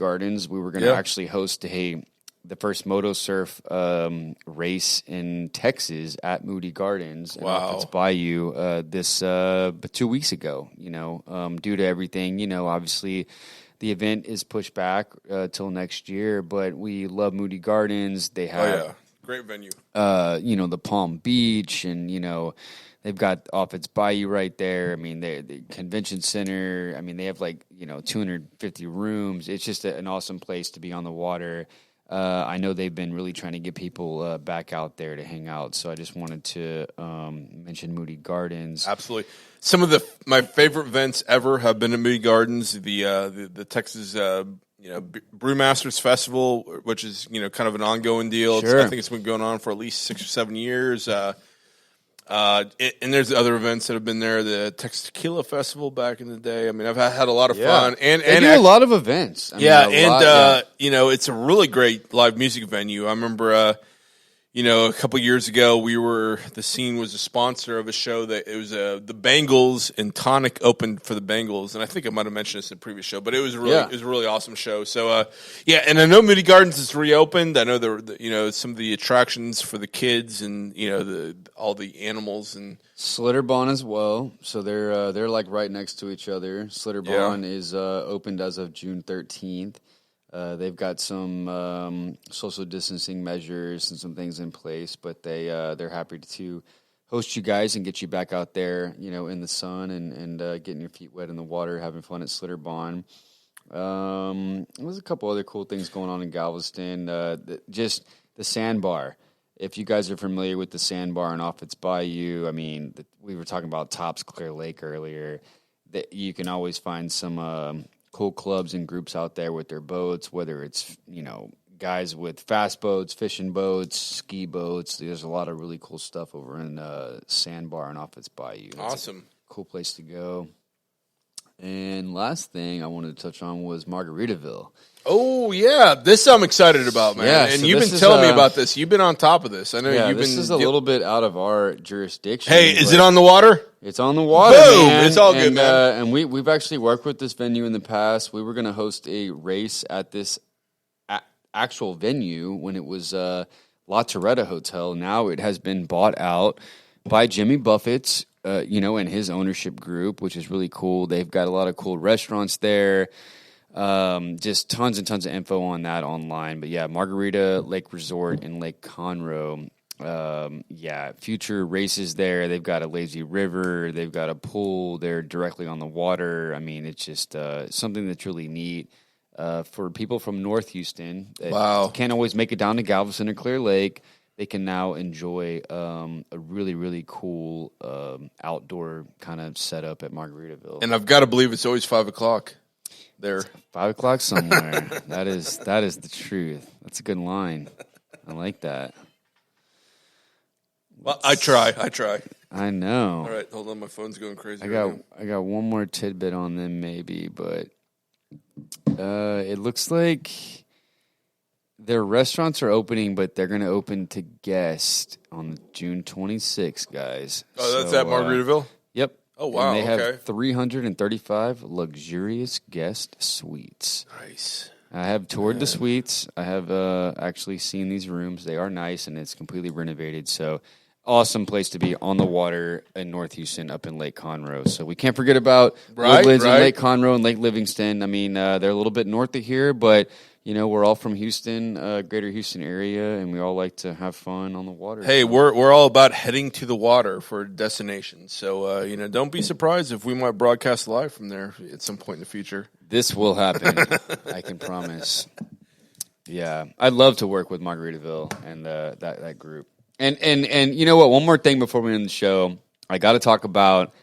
Gardens. We were going to actually host the first Moto Surf race in Texas at Moody Gardens. Wow. It's Bayou this 2 weeks ago, due to everything, obviously the event is pushed back till next year, but we love Moody Gardens. They have great venue. The Palm Beach, and they've got It's Bayou right there. I mean, the convention center. I mean, they have 250 rooms. It's just an awesome place to be on the water. I know they've been really trying to get people back out there to hang out. So I just wanted to mention Moody Gardens. Absolutely. Some of my favorite events ever have been at Moody Gardens. The Texas Brewmasters Festival, which is kind of an ongoing deal. Sure. I think it's been going on for at least 6 or 7 years. And there's other events that have been there. The Texas Tequila Festival back in the day. I mean, I've had a lot of fun. And they do a lot of events. It's a really great live music venue. I remember, a couple years ago, the Scene was a sponsor of a show that it was the Bengals, and Tonic opened for the Bengals, and I think I might have mentioned this in a previous show, but it was a really awesome show. So and I know Moody Gardens is reopened. I know some of the attractions for the kids and all the animals and Slitterbahn as well. So they're like right next to each other. Slitterbahn is opened as of June 13th. They've got some social distancing measures and some things in place, but they're happy to host you guys and get you back out there, in the sun and getting your feet wet in the water, having fun at Slitterbahn. There's a couple other cool things going on in Galveston. Just the Sandbar. If you guys are familiar with the Sandbar and It's Bayou, I mean, we were talking about Tops Clear Lake earlier. That you can always find some cool clubs and groups out there with their boats, whether it's, guys with fast boats, fishing boats, ski boats. There's a lot of really cool stuff over in Sandbar and It's Bayou. Awesome. Cool place to go. And last thing I wanted to touch on was Margaritaville. Oh, yeah. This I'm excited about, man. Yeah, and so you've been telling me about this. You've been on top of this. I know you've been. This is a little bit out of our jurisdiction. Hey, is it on the water? It's on the water. Boom! Man. It's all good, man. And we've actually worked with this venue in the past. We were going to host a race at this actual venue when it was La Toretta Hotel. Now it has been bought out by Jimmy Buffett's, and his ownership group, which is really cool. They've got a lot of cool restaurants there. Just tons and tons of info on that online. But yeah, Margarita Lake Resort in Lake Conroe. Future races there. They've got a lazy river. They've got a pool. They're directly on the water. I mean, it's just something that's really neat for people from North Houston. That can't always make it down to Galveston or Clear Lake. They can now enjoy a really, really cool outdoor kind of setup at Margaritaville. And I've got to believe it's always 5 o'clock there. 5 o'clock somewhere. That is the truth. That's a good line. I like that. Well, I try. I know. All right, hold on. My phone's going crazy. I got one more tidbit on them, maybe, but it looks like their restaurants are opening, but they're going to open to guests on June 26th, guys. Oh, that's at Margaritaville? Yep. Oh, wow. And they have 335 luxurious guest suites. Nice. I have toured the suites. I have actually seen these rooms. They are nice, and it's completely renovated. So, awesome place to be on the water in North Houston up in Lake Conroe. So, we can't forget about Woodlands and Lake Conroe and Lake Livingston. I mean, they're a little bit north of here, but, we're all from Houston, greater Houston area, and we all like to have fun on the water. Hey, we're all about heading to the water for destinations. So, don't be surprised if we might broadcast live from there at some point in the future. This will happen. I can promise. Yeah, I'd love to work with Margaritaville and that group. And you know what? One more thing before we end the show, I got to talk about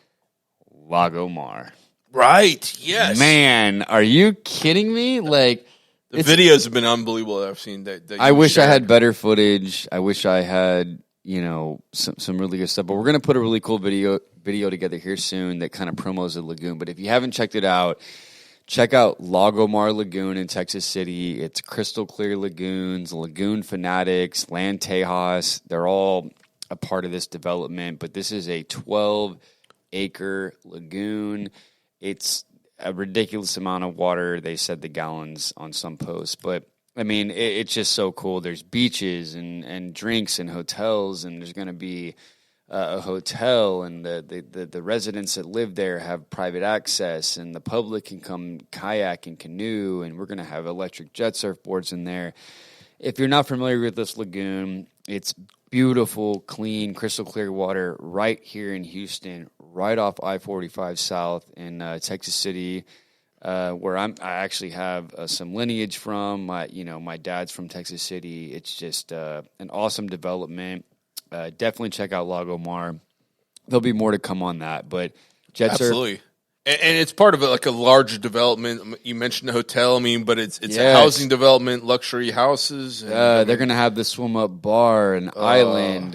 Lago Mar. Right? Yes. Man, are you kidding me? Like the videos have been unbelievable that I've seen. That I wish I had better footage. I wish I had some really good stuff. But we're gonna put a really cool video together here soon that kind of promos the lagoon. But if you haven't checked it out, check out Lago Mar Lagoon in Texas City. It's crystal clear lagoons, lagoon fanatics, Land Tejas. They're all a part of this development, but this is a 12-acre lagoon. It's a ridiculous amount of water. They said the gallons on some posts, but I mean, it's just so cool. There's beaches and drinks and hotels, and there's going to be a hotel, and the residents that live there have private access, and the public can come kayak and canoe, and we're going to have electric jet surfboards in there. If you're not familiar with this lagoon, it's beautiful, clean, crystal clear water right here in Houston, right off I-45 South in Texas City, where I actually have some lineage from. My dad's from Texas City. It's just an awesome development. Definitely check out Lago Mar. There'll be more to come on that, but jet absolutely. surf. And it's part of like a larger development. You mentioned the hotel, but it's a housing development, luxury houses. And, they're going to have the swim up bar and island.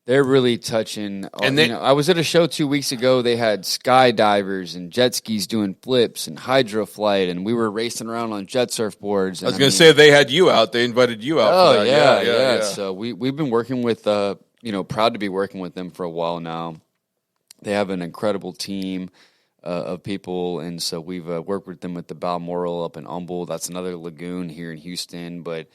They're really touching. And I was at a show 2 weeks ago. They had skydivers and jet skis doing flips and hydroflight, and we were racing around on jet surfboards. I was going to say they had you out. They invited you out. Oh for that. Yeah. So we've been working with, proud to be working with them for a while now. They have an incredible team of people, and so we've worked with them with the Balmoral up in Humble. That's another lagoon here in Houston, but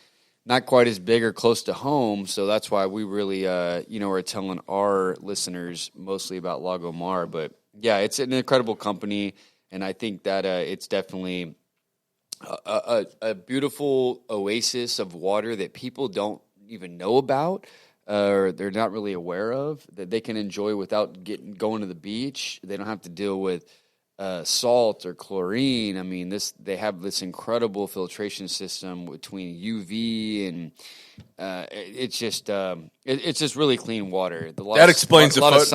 not quite as big or close to home, so that's why we really, are telling our listeners mostly about Lago Mar. But, yeah, it's an incredible company, and I think that it's definitely a beautiful oasis of water that people don't even know about. Or they're not really aware of, that they can enjoy without going to the beach. They don't have to deal with salt or chlorine. I mean, they have this incredible filtration system between UV and it's just really clean water. That explains the photos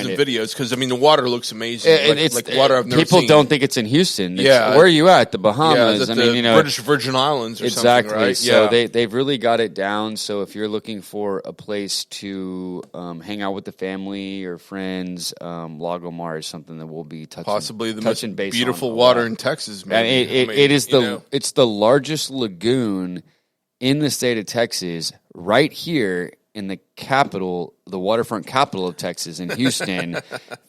and videos, because the water looks amazing. It's like water I've never seen. People don't think it's in Houston. Where are you at? The Bahamas. Yeah, British Virgin Islands or exactly. something, right? So they've really got it down. So if you're looking for a place to hang out with the family or friends, Lago Mar is something that we'll be touching. Possibly the most base beautiful water in Texas. Maybe. It's the largest lagoon in the state of Texas, right here in the capital, the waterfront capital of Texas, in Houston,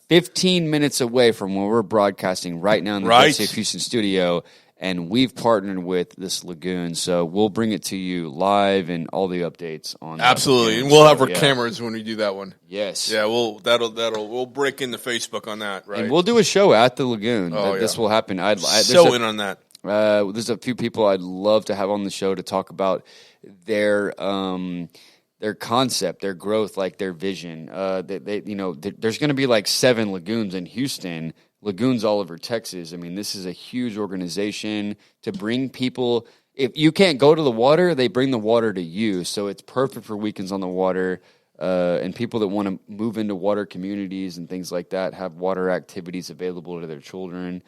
15 minutes away from where we're broadcasting right now in the GetSafe Houston studio, and we've partnered with this lagoon, so we'll bring it to you live and all the updates on. Absolutely, and we'll have our cameras when we do that one. Yes, yeah, we'll break into Facebook on that, right? And we'll do a show at the lagoon. This will happen. In on that. There's a few people I'd love to have on the show to talk about their concept, their growth, like their vision. There's going to be like 7 lagoons in Houston, lagoons all over Texas. I mean, this is a huge organization to bring people. If you can't go to the water, they bring the water to you. So it's perfect for weekends on the water. And people that want to move into water communities and things like that have water activities available to their children.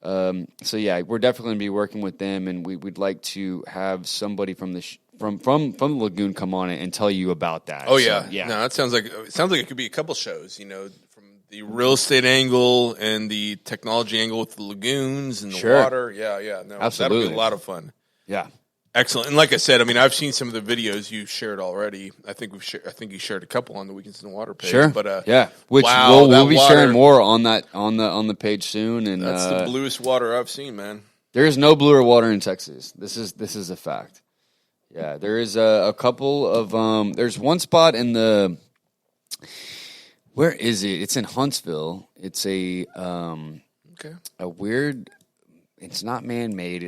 So yeah, we're definitely going to be working with them, and we'd like to have somebody from the from the lagoon come on and tell you about that. Oh yeah, yeah. No, that sounds like it could be a couple shows. From the real estate angle and the technology angle with the lagoons and the water. Yeah. No, absolutely, that'll be a lot of fun. Yeah. Excellent. And like I said, I've seen some of the videos you shared already. I think you shared a couple on the Weekends in the Water page. Sure. But which we'll be sharing more on that on the page soon. And that's the bluest water I've seen, man. There is no bluer water in Texas. This is a fact. Yeah, there is a couple of there's one spot in the, where is it? It's in Huntsville. It's a weird. It's not man-made.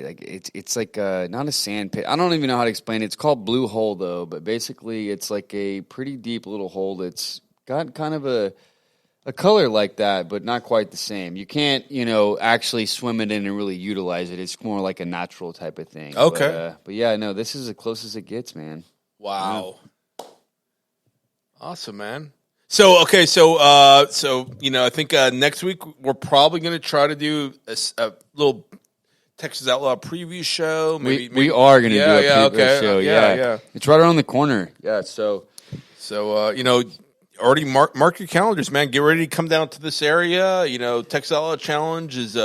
It's like not a sand pit. I don't even know how to explain it. It's called Blue Hole, though. But basically, it's like a pretty deep little hole that's got kind of a color like that, but not quite the same. You can't, actually swim it in and really utilize it. It's more like a natural type of thing. Okay. But yeah, no, this is as close as it gets, man. Wow. Yeah. Awesome, man. So I think next week we're probably going to try to do a little Texas Outlaw preview show. We are going to do a preview show. Yeah. It's right around the corner. Yeah. So already mark your calendars, man. Get ready to come down to this area. Texas Outlaw Challenge is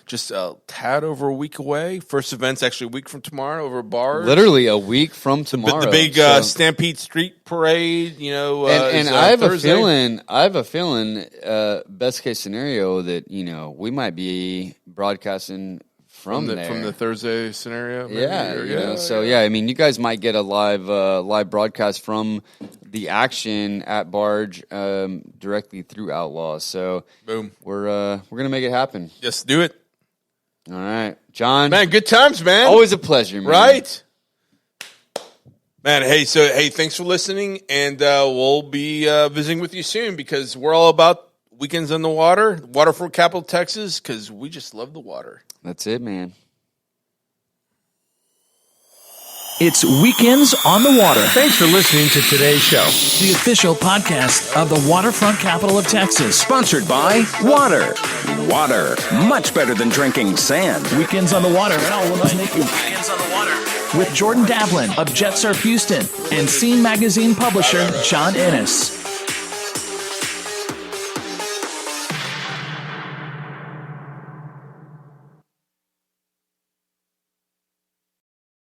just a tad over a week away. First event's actually a week from tomorrow over bars. Literally a week from tomorrow. The big Stampede Street Parade, and I have a feeling. Best case scenario that we might be broadcasting from the Thursday scenario. Maybe, I mean, you guys might get a live broadcast from the action at Barge directly through Outlaw. So boom, we're gonna make it happen. Yes, do it. All right, John. Man, good times, man. Always a pleasure, man. Right, man. Hey, thanks for listening, and we'll be visiting with you soon because we're all about weekends on the water, waterfront capital Texas, because we just love the water. That's it, man. It's Weekends on the Water. Thanks for listening to today's show. The official podcast of the waterfront capital of Texas. Sponsored by Water. Water. Much better than drinking sand. Weekends on the Water. Weekends on the Water. With Jordan Davlin of Jet Surf Houston and Scene Magazine publisher John Ennis.